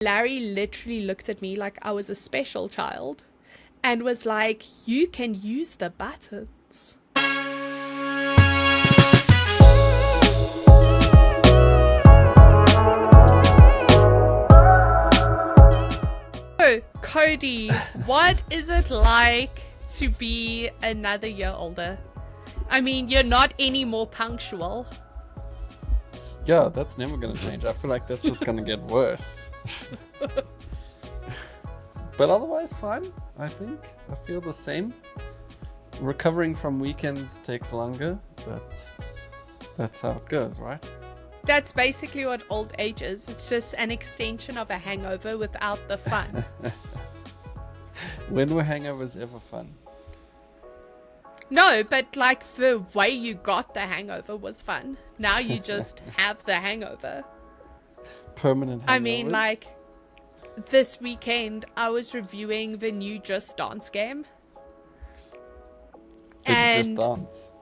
Larry literally looked at me like I was a special child and was like, you can use the buttons. So, Cody, what is it like to be another year older? I mean, you're not any more punctual. Yeah, that's never gonna change. I feel like that's just gonna get worse. But otherwise fine, I think. I feel the same. Recovering from weekends takes longer, but that's how it goes, right? That's basically what old age is. It's just an extension of a hangover without the fun. When were hangovers ever fun? No, but like the way you got the hangover was fun. Now you just have the hangover. Permanent hangovers? I mean, like, this weekend I was reviewing the new Just Dance game. Did you just dance?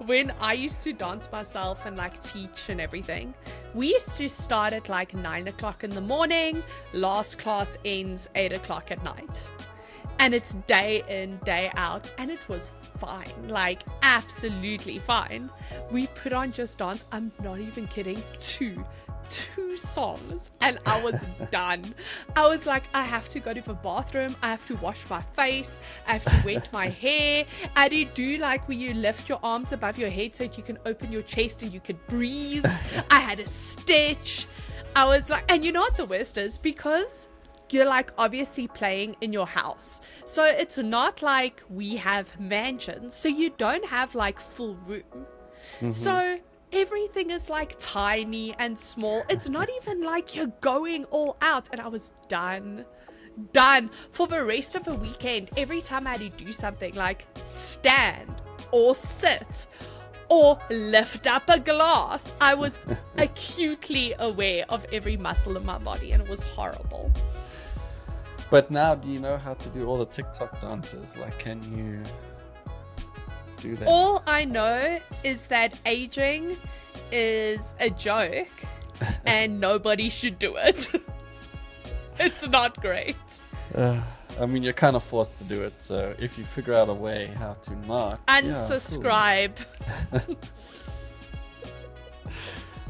When I used to dance myself and like teach and everything, we used to start at like 9 o'clock in the morning. Last class ends 8 o'clock at night. And it's day in, day out. And it was fine. Like, absolutely fine. We put on Just Dance. I'm not even kidding. Two songs. And I was done. I was like, I have to go to the bathroom. I have to wash my face. I have to wet my hair. I did do like where you lift your arms above your head so that you can open your chest and you could breathe. I had a stitch. I was like, and you know what the worst is? Because you're like obviously playing in your house, so it's not like we have mansions, so you don't have like full room. So everything is like tiny and small. It's not even like you're going all out. And I was done for the rest of the weekend. Every time I had to do something like stand or sit or lift up a glass, I was acutely aware of every muscle in my body, and it was horrible. But now, do you know how to do all the TikTok dances? Like, can you do that? All I know is that aging is a joke and nobody should do it. It's not great. I mean, you're kind of forced to do it, so if you figure out a way how to not... Unsubscribe. Yeah, cool.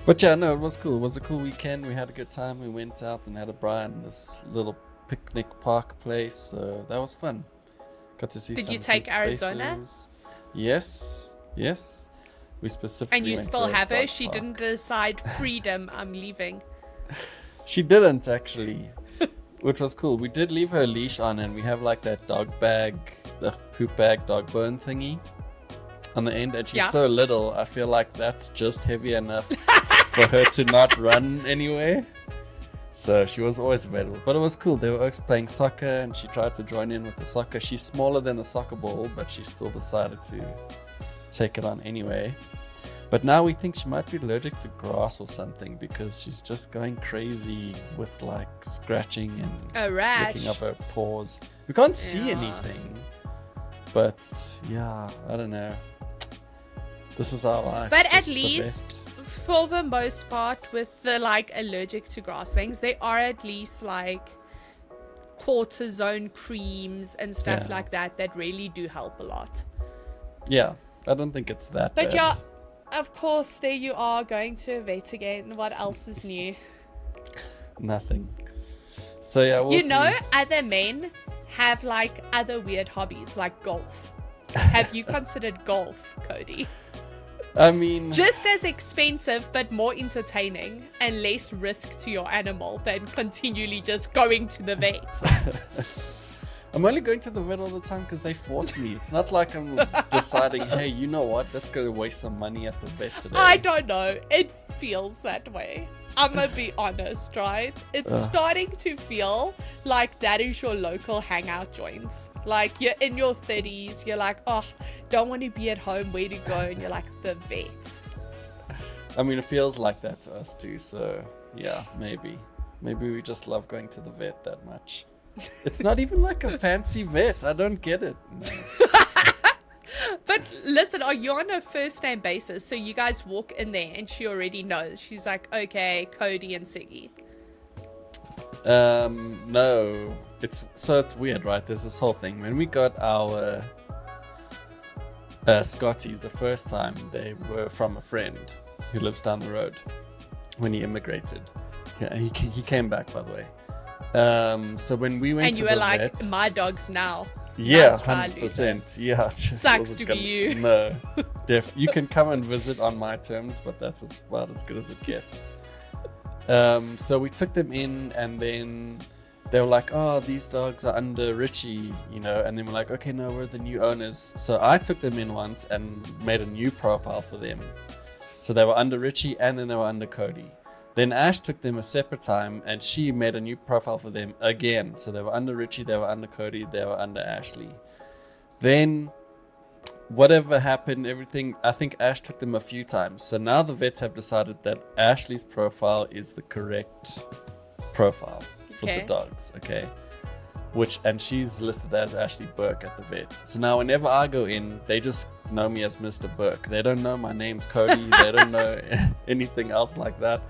But yeah, no, it was cool. It was a cool weekend. We had a good time. We went out and had a brighten, this little picnic park place, so that was fun. Got to see. Did you take Arizona? Yes. We specifically. And you went still to have her? dog She park. didn't decide freedom. I'm leaving. She didn't actually, which was cool. We did leave her leash on, and we have like that dog bag, the poop bag, dog bone thingy on the end, and she's so little. I feel like that's just heavy enough for her to not run anywhere. So she was always available. But it was cool. They were playing soccer and she tried to join in with the soccer. She's smaller than the soccer ball, but she still decided to take it on anyway. But now we think she might be allergic to grass or something, because she's just going crazy with like scratching and licking up her paws. We can't see anything. But yeah, I don't know. This is our life. But at least, for the most part, with the like allergic to grass things, there are at least like cortisone creams and stuff like that really do help a lot. Yeah, I don't think it's that bad. But yeah, of course, there you are, going to a vet again. What else is new? Nothing. So yeah, we'll see. Other men have like other weird hobbies like golf. Have you considered golf, Cody? I mean, just as expensive but more entertaining and less risk to your animal than continually just going to the vet. I'm only going to the vet all the time because they force me. It's not like I'm deciding, hey, you know what, let's go waste some money at the vet today. I don't know. It feels that way. I'm gonna be honest, right? It's starting to feel like that is your local hangout joint. Like, you're in your 30s, you're like, oh, don't want to be at home, where to go? And you're like, the vet. I mean, it feels like that to us too, so yeah, maybe we just love going to the vet that much. It's not even like a fancy vet. I don't get it. No. But listen, are you on a first name basis? So you guys walk in there and she already knows. She's like, okay, Cody and Siggy. No. It's weird, right? There's this whole thing. When we got our Scotties the first time, they were from a friend who lives down the road when he immigrated. Yeah, he came back, by the way. So when we went and to you the were like, vet, my dog's now. yeah, Nice try, 100%. Yeah, Sucks to be you. No, you can come and visit on my terms, but that's about as good as it gets. So we took them in, and then they were like, oh, these dogs are under Richie, you know, and then we're like, okay, no, we're the new owners. So I took them in once and made a new profile for them. So they were under Richie, and then they were under Cody. Then Ash took them a separate time, and she made a new profile for them again. So they were under Richie, they were under Cody, they were under Ashley. Then whatever happened, everything, I think Ash took them a few times. So now the vets have decided that Ashley's profile is the correct profile for the dogs, okay? And she's listed as Ashley Burke at the vet. So now whenever I go in, they just know me as Mr. Burke. They don't know my name's Cody. They don't know anything else like that.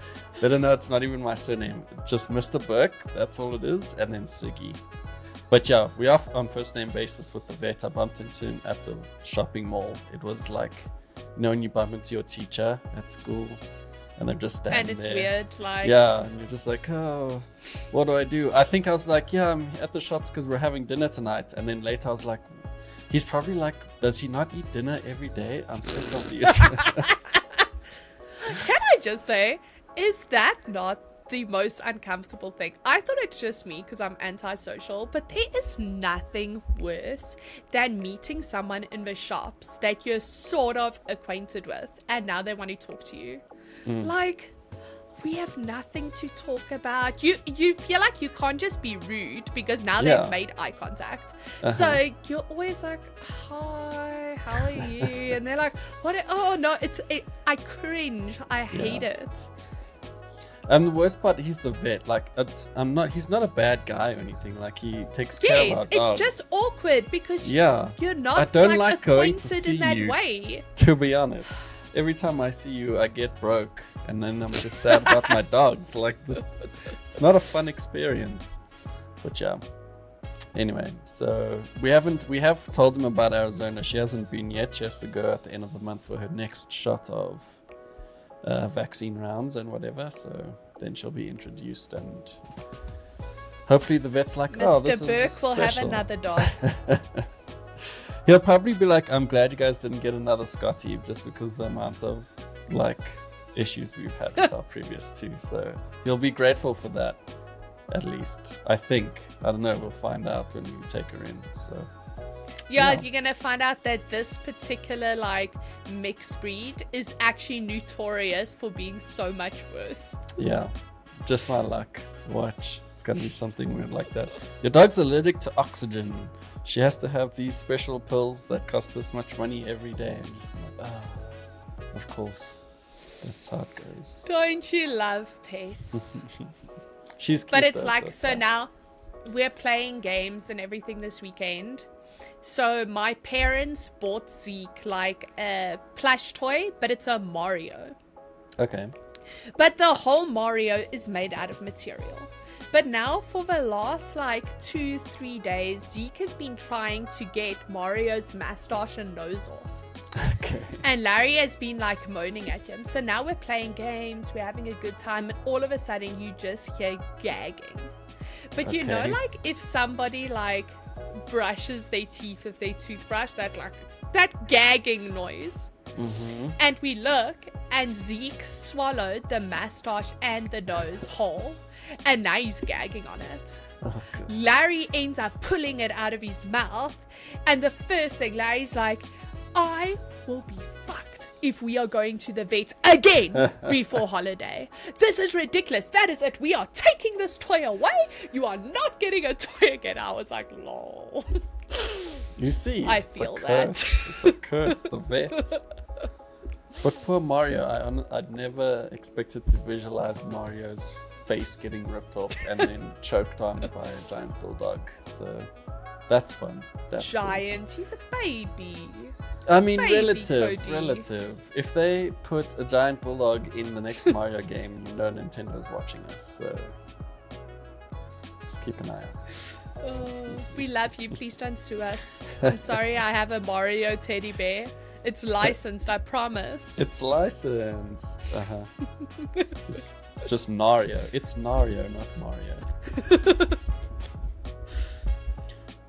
They don't know it's not even my surname. It's just Mr. Burke. That's all it is. And then Siggy. But yeah, we are on first name basis with the vet. I bumped into him at the shopping mall. It was like, you know, when you bump into your teacher at school and they're just standing there. And it's weird, like... Yeah, and you're just like, oh, what do I do? I think I was like, yeah, I'm at the shops because we're having dinner tonight. And then later I was like, he's probably like, does he not eat dinner every day? I'm so confused. Can I just say, is that not the most uncomfortable thing? I thought it's just me because I'm antisocial, but there is nothing worse than meeting someone in the shops that you're sort of acquainted with and now they want to talk to you. Like, we have nothing to talk about. You feel like you can't just be rude because now they've made eye contact. So you're always like, hi, how are you? And they're like, what? Oh no, I cringe. I hate it. And the worst part, he's the vet. Like, he's not a bad guy or anything. Like, he takes care of our dogs. It's just awkward because you're not I don't like going to acquainted see in that you, way. To be honest. Every time I see you, I get broke, and then I'm just sad about my dogs. Like this, it's not a fun experience. But yeah. Anyway, so we have told them about Arizona. She hasn't been yet. She has to go at the end of the month for her next shot of vaccine rounds and whatever. So then she'll be introduced, and hopefully the vet's like, oh, this is Mr. Burke will have another dog. He'll probably be like, I'm glad you guys didn't get another Scotty, just because of the amount of like issues we've had with our previous two. So he'll be grateful for that, at least. I think. I don't know. We'll find out when we take her in. So yeah, you're gonna find out that this particular like mixed breed is actually notorious for being so much worse. Yeah, just my luck. Watch. It's gonna be something weird like that. Your dog's allergic to oxygen. She has to have these special pills that cost this much money every day. I'm just like, of course. That's how it goes. Don't you love pets? She's cute, but it's though, like, so now we're playing games and everything this weekend. So my parents bought Zeke like a plush toy, but it's a Mario. Okay. But the whole Mario is made out of material. But now for the last like 2-3 days, Zeke has been trying to get Mario's mustache and nose off. Okay. And Larry has been like moaning at him. So now we're playing games, we're having a good time, and all of a sudden you just hear gagging. But you know, like if somebody like brushes their teeth with their toothbrush, that gagging noise. And we look, and Zeke swallowed the mustache and the nose whole. And now he's gagging on it. Larry ends up pulling it out of his mouth. And the first thing Larry's like, I will be fucked if we are going to the vet again before holiday. This is ridiculous. That is it. We are taking this toy away. You are not getting a toy again. I was like, lol. You see, I feel that. It's a curse, the vet. But poor Mario, I'd never expected to visualize Mario's face getting ripped off and then choked on by a giant bulldog. So that's fun. That's giant. Cool. He's a baby. I mean, Maybe, Cody. relative. If they put a giant bulldog in the next Mario game, you know Nintendo's watching us, so just keep an eye out. Oh, we love you. Please don't sue us. I'm sorry I have a Mario teddy bear. It's licensed, I promise. It's licensed. It's just Nario. It's Nario, not Mario.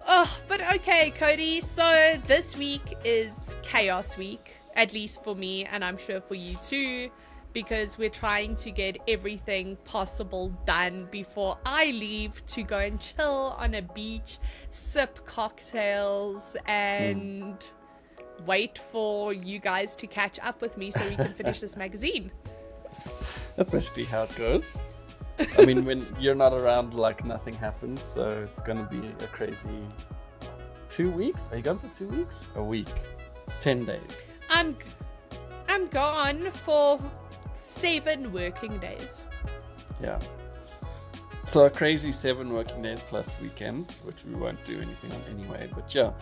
Oh, but okay, Cody. So this week is chaos week, at least for me, and I'm sure for you too, because we're trying to get everything possible done before I leave to go and chill on a beach, sip cocktails, and wait for you guys to catch up with me so we can finish this magazine. That's basically how it goes. I mean, when you're not around, like, nothing happens, so it's gonna be a crazy 2 weeks. Are you gone for 2 weeks? A week. 10 days. I'm gone for 7 working days. Yeah. So a crazy 7 working days plus weekends, which we won't do anything on anyway, but yeah.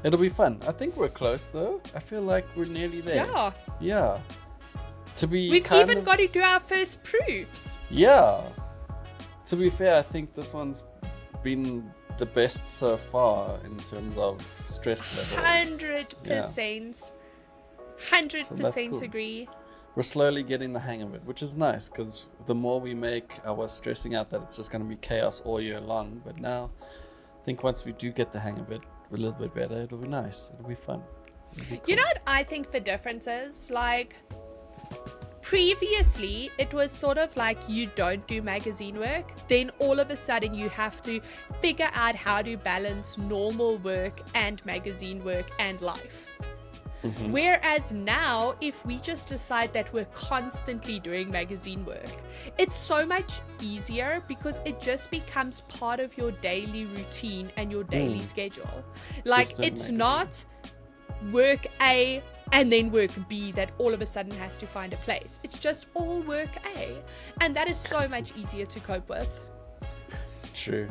It'll be fun. I think we're close though. I feel like we're nearly there. Yeah. Yeah. We've even got to do our first proofs. Yeah. To be fair, I think this one's been the best so far in terms of stress levels. 100%. 100% cool. agree. We're slowly getting the hang of it, which is nice because the more we make, I was stressing out that it's just going to be chaos all year long. But now, I think once we do get the hang of it a little bit better, it'll be nice. It'll be fun. It'll be cool. You know what I think the difference is? Like, previously, it was sort of like you don't do magazine work, then all of a sudden you have to figure out how to balance normal work and magazine work and life. Mm-hmm. Whereas now, if we just decide that we're constantly doing magazine work, it's so much easier because it just becomes part of your daily routine and your daily schedule. Like, it's not work A and then work B that all of a sudden has to find a place. It's just all work A. And that is so much easier to cope with. True.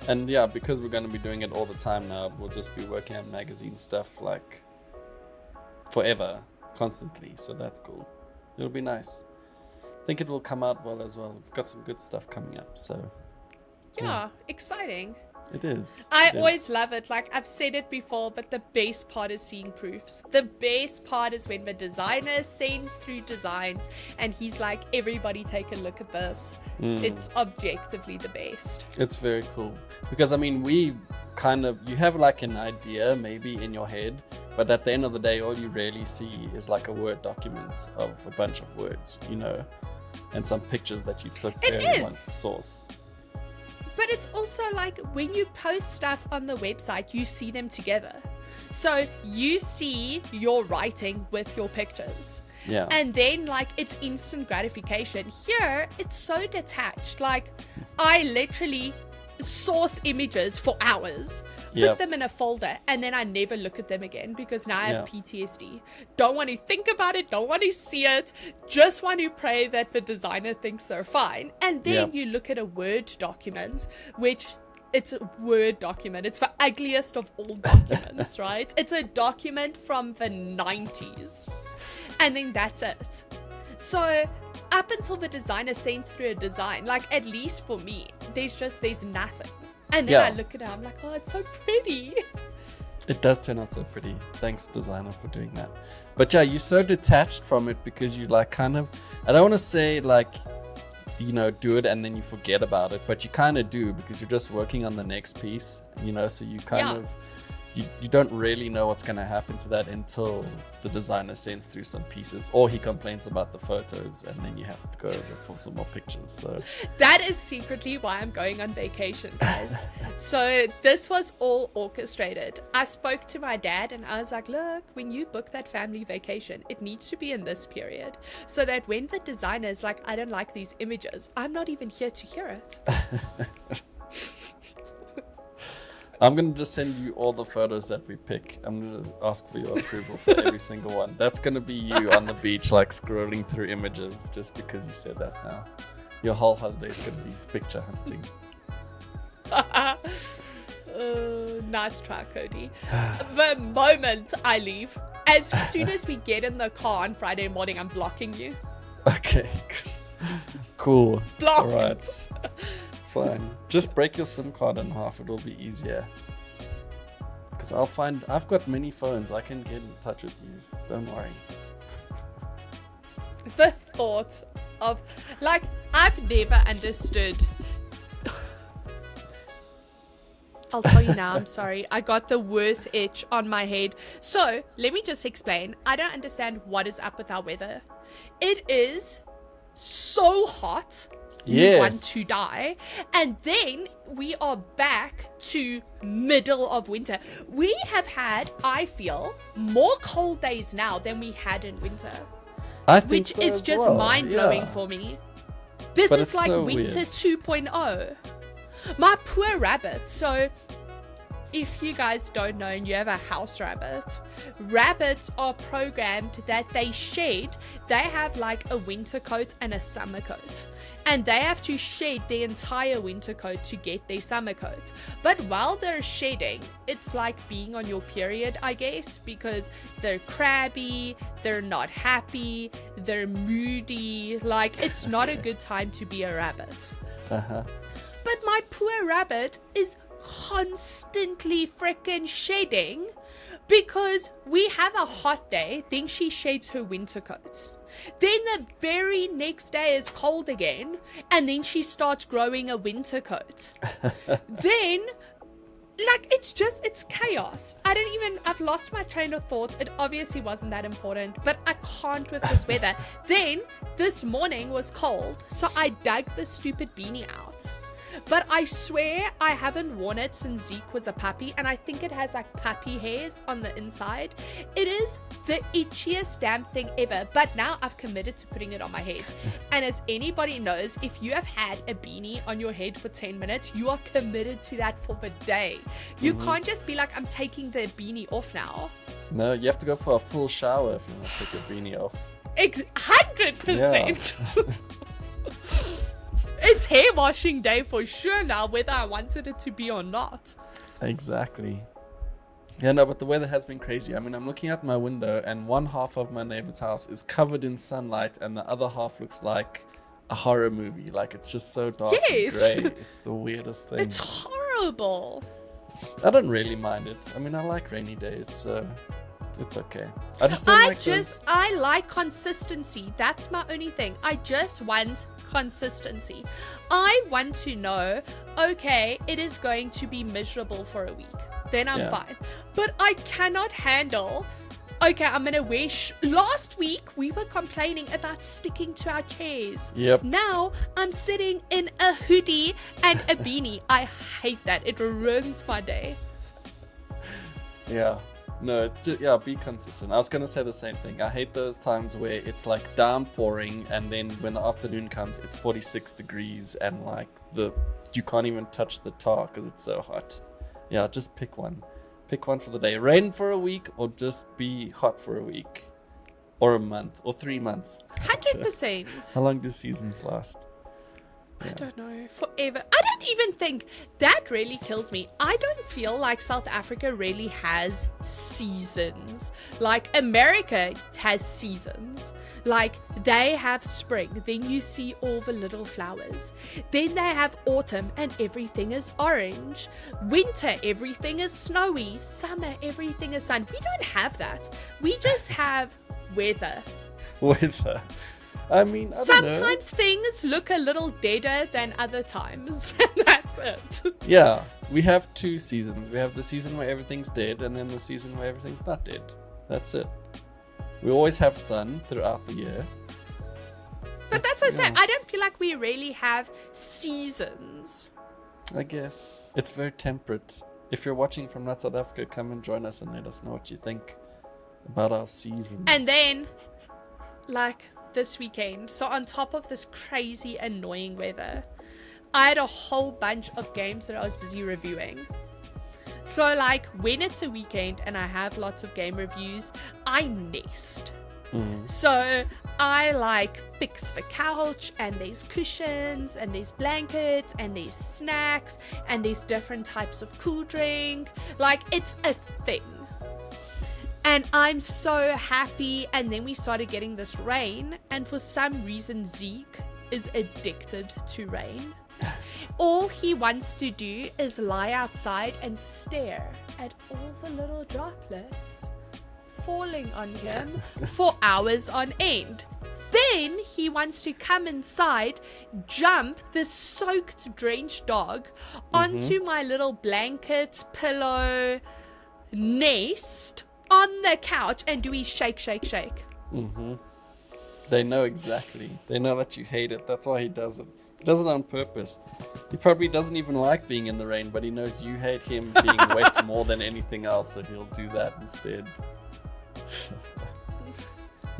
And yeah, because we're going to be doing it all the time now, we'll just be working on magazine stuff like forever, constantly. So that's cool. It'll be nice. I think it will come out well as well. We've got some good stuff coming up, so yeah. Exciting. It is. I always love it. Like, I've said it before, but the best part is seeing proofs. The best part is when the designer sends through designs and he's like, everybody take a look at this. It's objectively the best. It's very cool. Because, I mean, you have like an idea maybe in your head, but at the end of the day, all you really see is like a Word document of a bunch of words, you know, and some pictures that you took there want to source. But it's also like when you post stuff on the website, you see them together. So you see your writing with your pictures. Yeah. And then, like, it's instant gratification. Here, it's so detached. Like, I literally source images for hours, put them in a folder, and then I never look at them again because now I have PTSD. Don't want to think about it, don't want to see it, just want to pray that the designer thinks they're fine. And then you look at a Word document, which it's a Word document. It's the ugliest of all documents, right? It's a document from the 90s. And then that's it. So up until the designer sends through a design, like, at least for me, there's nothing. And then I look at it, I'm like, oh, it's so pretty. It does turn out so pretty. Thanks, designer, for doing that. But yeah, you're so detached from it because you like kind of, I don't want to say like, you know, do it and then you forget about it, but you kind of do because you're just working on the next piece, you know, so you kind of, you don't really know what's going to happen to that until the designer sends through some pieces or he complains about the photos and then you have to go look for some more pictures. So that is secretly why I'm going on vacation, guys. So this was all orchestrated. I spoke to my dad and I was like, look, when you book that family vacation, it needs to be in this period so that when the designer is like, I don't like these images, I'm not even here to hear it. I'm going to just send you all the photos that we pick. I'm going to ask for your approval for every single one. That's going to be you on the beach, like scrolling through images just because you said that now. Your whole holiday is going to be picture hunting. Nice try, Cody. The moment I leave, as soon as we get in the car on Friday morning, I'm blocking you. Okay. Cool. Blocked. All right. Fine. Just break your SIM card in half. It'll be easier. Because I've got many phones. I can get in touch with you. Don't worry. The thought of, like, I've never understood. I'll tell you now, I'm sorry. I got the worst itch on my head. So, let me just explain. I don't understand what is up with our weather. It is so hot. You Yes. want to die. And then we are back to middle of winter. We have had, I feel, more cold days now than we had in winter. I think Which so is as just well. mind-blowing Yeah. for me. This But is it's like so winter weird. 2.0. My poor rabbit. So, if you guys don't know and you have a house rabbit, rabbits are programmed that they have like a winter coat and a summer coat. And they have to shed their entire winter coat to get their summer coat. But while they're shedding, it's like being on your period, I guess, because they're crabby, they're not happy, they're moody. Like, it's not a good time to be a rabbit. Uh-huh. But my poor rabbit is constantly freaking shedding because we have a hot day, then she sheds her winter coat. Then the very next day is cold again, and then she starts growing a winter coat. Then, like, it's chaos. I've lost my train of thought. It obviously wasn't that important, but I can't with this weather. Then, this morning was cold, so I dug the stupid beanie out. But I swear I haven't worn it since Zeke was a puppy, and I think it has like puppy hairs on the inside. It is the itchiest damn thing ever, but now I've committed to putting it on my head. And as anybody knows, if you have had a beanie on your head for 10 minutes, you are committed to that for the day. You can't just be like, I'm taking the beanie off now. No, you have to go for a full shower if you want to take your beanie off. 100%. It's hair washing day for sure now, whether I wanted it to be or not. Exactly. Yeah, no, but the weather has been crazy. I mean, I'm looking out my window and one half of my neighbor's house is covered in sunlight and the other half looks like a horror movie. Like, it's just so dark and grey. It's the weirdest thing. It's horrible. I don't really mind it. I mean, I like rainy days, so it's okay. I just don't like those. I like consistency. That's my only thing. I just want consistency. I want to know, okay, it is going to be miserable for a week. Then I'm fine. But I cannot handle, okay, I'm going to wear... Last week, we were complaining about sticking to our chairs. Yep. Now, I'm sitting in a hoodie and a beanie. I hate that. It ruins my day. Yeah. No, be consistent. I was going to say the same thing. I hate those times where it's like downpouring and then when the afternoon comes, it's 46 degrees and like you can't even touch the tar because it's so hot. Yeah, just pick one. Pick one for the day. Rain for a week or just be hot for a week or a month or 3 months. 100%. How long do seasons last? I don't know, forever. I don't even think that really kills me. I don't feel like South Africa really has seasons. Like America has seasons. Like they have spring, then you see all the little flowers. Then they have autumn and everything is orange. Winter, everything is snowy. Summer, everything is sun. We don't have that. We just have weather. Weather. I mean, I don't know. Sometimes things look a little deader than other times. And that's it. Yeah, we have 2 seasons. We have the season where everything's dead and then the season where everything's not dead. That's it. We always have sun throughout the year. But that's what I say. I don't feel like we really have seasons. I guess. It's very temperate. If you're watching from not South Africa, come and join us and let us know what you think about our seasons. And then, like... this weekend, so on top of this crazy annoying weather, I had a whole bunch of games that I was busy reviewing. So like when it's a weekend and I have lots of game reviews, I nest. So I like fix the couch, and there's cushions, and there's blankets, and there's snacks, and there's different types of cool drink. Like, it's a thing. And I'm so happy. And then we started getting this rain, and for some reason Zeke is addicted to rain. All he wants to do is lie outside and stare at all the little droplets falling on him for hours on end. Then he wants to come inside, jump this soaked, drenched dog onto my little blanket, pillow, nest on the couch and do his shake, shake, shake. They know exactly. They know that you hate it. That's why he does it. He does it on purpose. He probably doesn't even like being in the rain, but he knows you hate him being wet more than anything else, so he'll do that instead.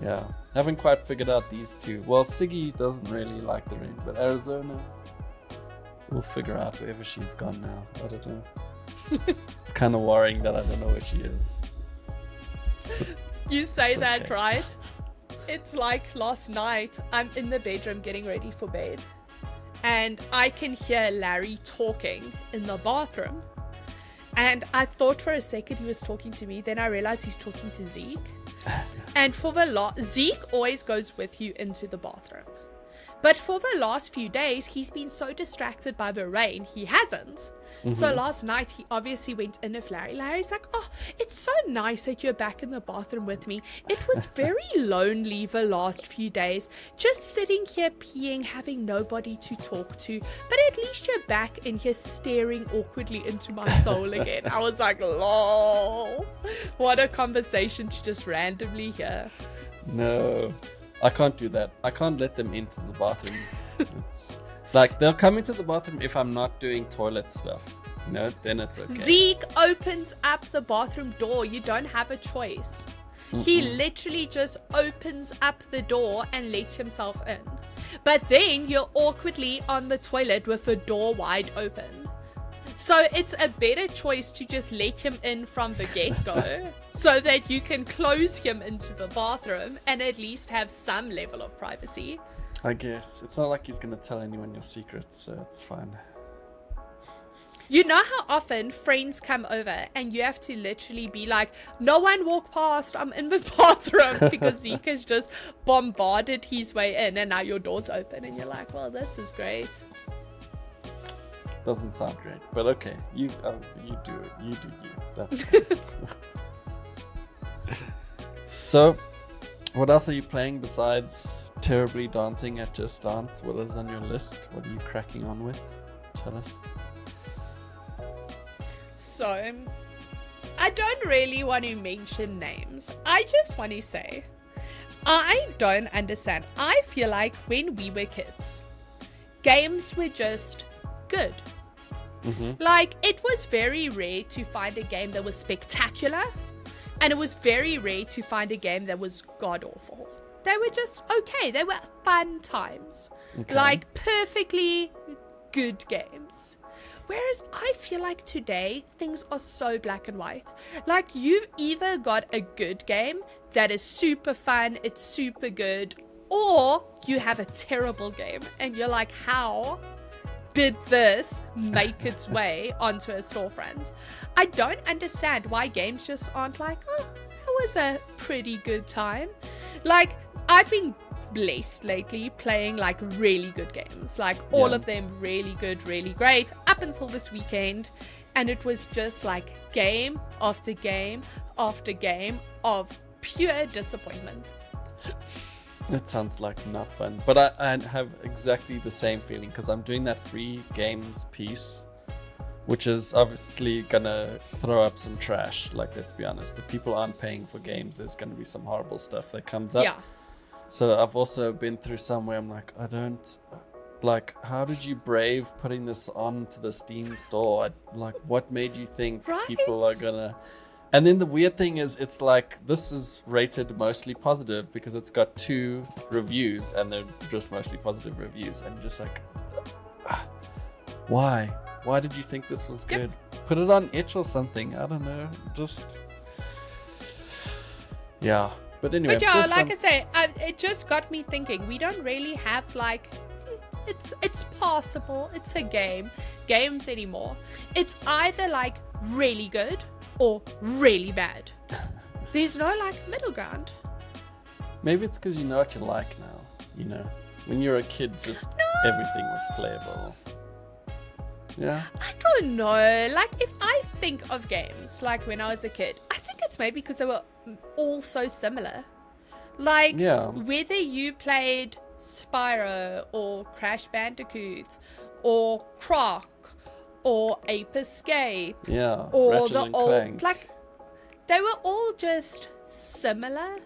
Yeah, haven't quite figured out these two. Well, Siggy doesn't really like the rain, but Arizona, we'll figure out wherever she's gone now. I don't know. It's kind of worrying that I don't know where she is. You say It's that, okay. right? It's like last night, I'm in the bedroom getting ready for bed, and I can hear Larry talking in the bathroom. And I thought for a second he was talking to me, then I realized he's talking to Zeke. And for the Zeke always goes with you into the bathroom. But for the last few days, he's been so distracted by the rain, he hasn't. So last night, he obviously went in with Larry. Larry's like, oh, it's so nice that you're back in the bathroom with me. It was very lonely the last few days, just sitting here peeing, having nobody to talk to. But at least you're back in here staring awkwardly into my soul again. I was like, lol. What a conversation to just randomly hear. No, I can't do that. I can't let them into the bathroom. It's like, they'll come into the bathroom if I'm not doing toilet stuff. No, then it's okay. Zeke opens up the bathroom door. You don't have a choice. He literally just opens up the door and lets himself in. But then you're awkwardly on the toilet with the door wide open. So it's a better choice to just let him in from the get-go so that you can close him into the bathroom and at least have some level of privacy. I guess. It's not like he's going to tell anyone your secrets, so it's fine. You know how often friends come over and you have to literally be like, no one walk past, I'm in the bathroom, because Zeke has just bombarded his way in and now your door's open and you're like, well, this is great. Doesn't sound great, but okay. You do it. You do you. That's fine. So, what else are you playing besides terribly dancing at Just Dance? What is on your list? What are you cracking on with? Tell us. So, I don't really want to mention names. I just want to say, I don't understand. I feel like when we were kids, games were just good. Like, it was very rare to find a game that was spectacular, and it was very rare to find a game that was god-awful. They were just okay. They were fun times. Okay. Like, perfectly good games. Whereas I feel like today, things are so black and white. Like, you've either got a good game that is super fun, it's super good, or you have a terrible game, and you're like, how did this make its way onto a storefront? I don't understand why games just aren't like, oh, that was a pretty good time. Like, I've been blessed lately playing like really good games, like all of them really good, really great, up until this weekend, and it was just like game after game after game of pure disappointment. It sounds like not fun, but I have exactly the same feeling because I'm doing that free games piece, which is obviously gonna throw up some trash. Like, let's be honest, if people aren't paying for games, there's gonna be some horrible stuff that comes up. Yeah. So I've also been through some where I'm like, I don't, like, how did you brave putting this onto the Steam store? Like, what made you think people are gonna... And then the weird thing is, it's like, this is rated mostly positive because it's got 2 reviews and they're just mostly positive reviews. And you're just like, why? Why did you think this was good? Put it on itch or something. I don't know. Just... Yeah. But anyway, But yeah, like I say, it just got me thinking. We don't really have like, it's passable. It's a games anymore. It's either like really good or really bad. There's no like middle ground. maybe it's because you know what you like now. You know, when you're a kid, just everything was playable. Yeah. I don't know. Like, if I think of games like when I was a kid, I think it's maybe because they were all so similar. Like, whether you played Spyro or Crash Bandicoot or Croc or Ape Escape or Ratchet the and old, Clank. like, they were all just similar.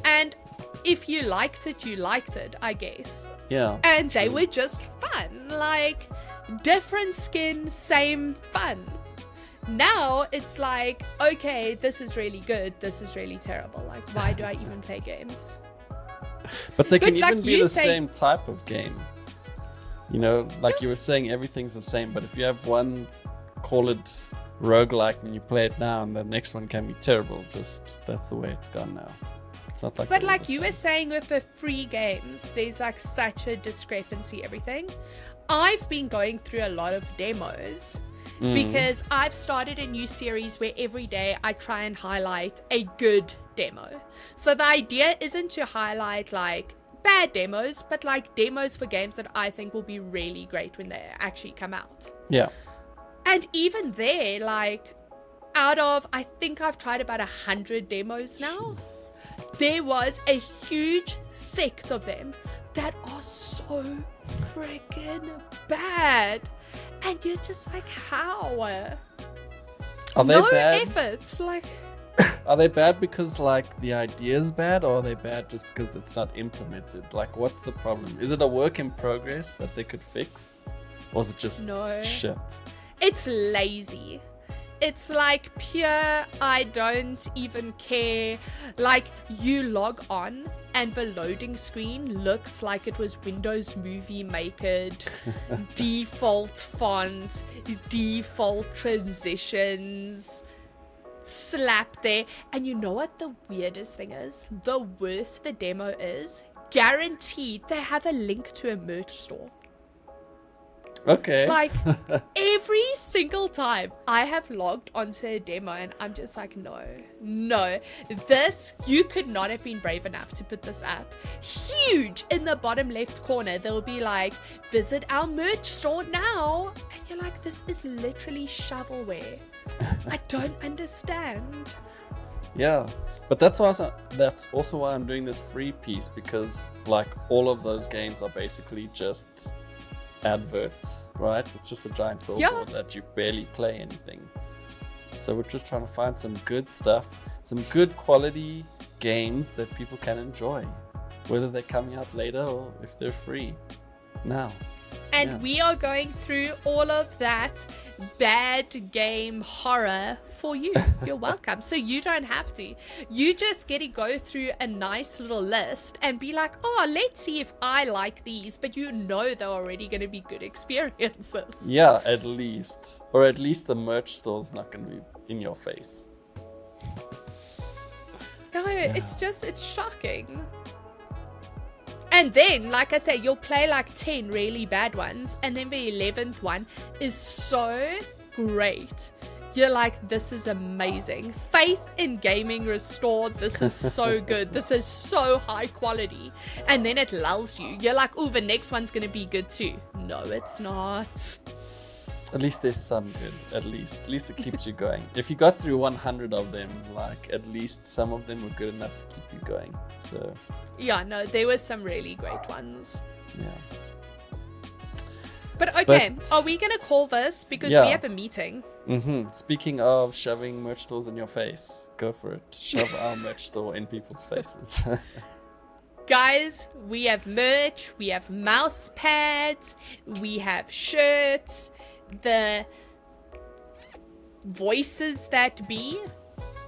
And if you liked it, you liked it, I guess. Yeah. And they were just fun. Like, different skin, same fun. Now it's like, okay, this is really good, this is really terrible. Like, why do I even play games? But they can like even be the same type of game. You know, like you were saying, everything's the same. But if you have one, call it roguelike, and you play it now, and the next one can be terrible. Just that's the way it's gone now. It's not like. But like you were saying with the free games, there's like such a discrepancy. Everything. I've been going through a lot of demos. Because I've started a new series where every day I try and highlight a good demo. So the idea isn't to highlight like bad demos, but like demos for games that I think will be really great when they actually come out. Yeah. And even there, like, out of, I think I've tried about 100 demos now. Jeez. There was a huge sect of them that are so freaking bad. And you're just like, how? Are they bad? No efforts, like. Are they bad because like the idea is bad, or are they bad just because it's not implemented? Like, what's the problem? Is it a work in progress that they could fix, or is it just shit? It's lazy. It's like pure, I don't even care. Like, you log on and the loading screen looks like it was Windows Movie Maker, default font, default transitions, slap there. And you know what the weirdest thing is? The worse the demo is, guaranteed they have a link to a merch store. Okay. Like, every single time I have logged onto a demo and I'm just like, no, this, you could not have been brave enough to put this up. Huge in the bottom left corner, they'll be like, visit our merch store now. And you're like, this is literally shovelware. I don't understand. Yeah, but that's also why I'm doing this free piece, because like all of those games are basically just adverts, right? It's just a giant billboard that you barely play anything. So we're just trying to find some good stuff, some good quality games that people can enjoy, whether they're coming out later or if they're free now. And we are going through all of that bad game horror for you. You're welcome. So you don't have to. You just get to go through a nice little list and be like, oh, let's see if I like these. But you know they're already going to be good experiences. Yeah, at least. Or at least the merch store's not going to be in your face. No, it's shocking. And then, like I say, you'll play like 10 really bad ones, and then the 11th one is so great. You're like, this is amazing. Faith in gaming restored. This is so good. This is so high quality. And then it lulls you. You're like, oh, the next one's going to be good too. No, it's not. At least there's some good. At least it keeps you going. If you got through 100 of them, like at least some of them were good enough to keep you going. So... yeah, no, there were some really great ones. Yeah. But okay, are we going to call this? Because we have a meeting. Speaking of shoving merch stores in your face, go for it. Shove our merch store in people's faces. Guys, we have merch, we have mouse pads, we have shirts, the voices that be.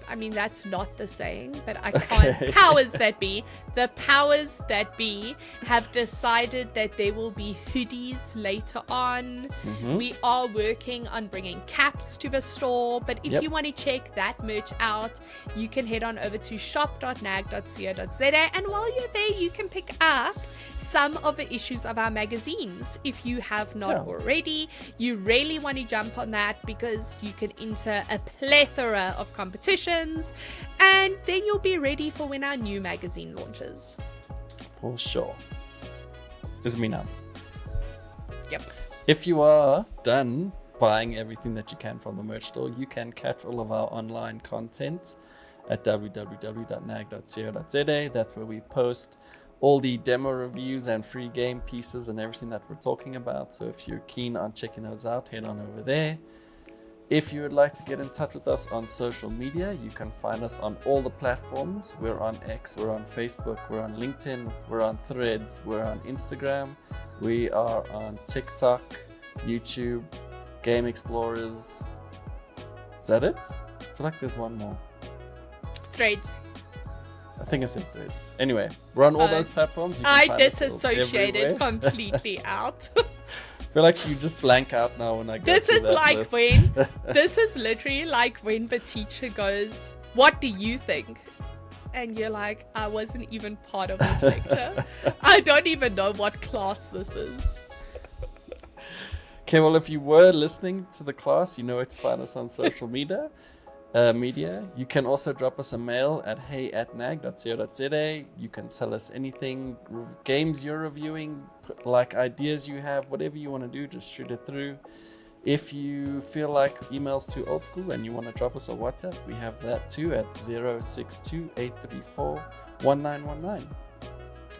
I mean, that's not the saying, but I can't. Powers that be. The powers that be have decided that there will be hoodies later on. We are working on bringing caps to the store, but if you want to check that merch out, you can head on over to shop.nag.co.za, and while you're there, you can pick up some of the issues of our magazines. If you have not already, you really want to jump on that, because you can enter a plethora of competitions, and then you'll be ready for when our new magazine launches. For sure. It's me now. Yep. If you are done buying everything that you can from the merch store, you can catch all of our online content at www.nag.co.za. That's where we post all the demo reviews and free game pieces and everything that we're talking about. So if you're keen on checking those out, head on over there. If you would like to get in touch with us on social media, you can find us on all the platforms. We're on X, we're on Facebook, we're on LinkedIn, we're on Threads, we're on Instagram, we are on TikTok, YouTube, Game Explorers. Is that it? I feel like there's one more. Threads. I think I said Threads. Anyway, we're on all those platforms. You can I find us disassociated everywhere. completely out. I feel like you just blank out now when I go This through is that like list. this is literally like when the teacher goes, "What do you think?" And you're like, I wasn't even part of this lecture. I don't even know what class this is. Okay, well, if you were listening to the class, you know where to find us on social media. You can also drop us a mail at hey@nag.co.za. You can tell us anything, games you're reviewing, like ideas you have, whatever you want to do, just shoot it through. If you feel like email's too old school and you want to drop us a WhatsApp, we have that too at 062-834-1919.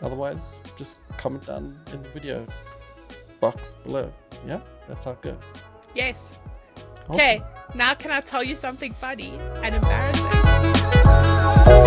Otherwise, just comment down in the video box below. Yeah, that's how it goes. Yes. Awesome. Okay, now can I tell you something funny and embarrassing?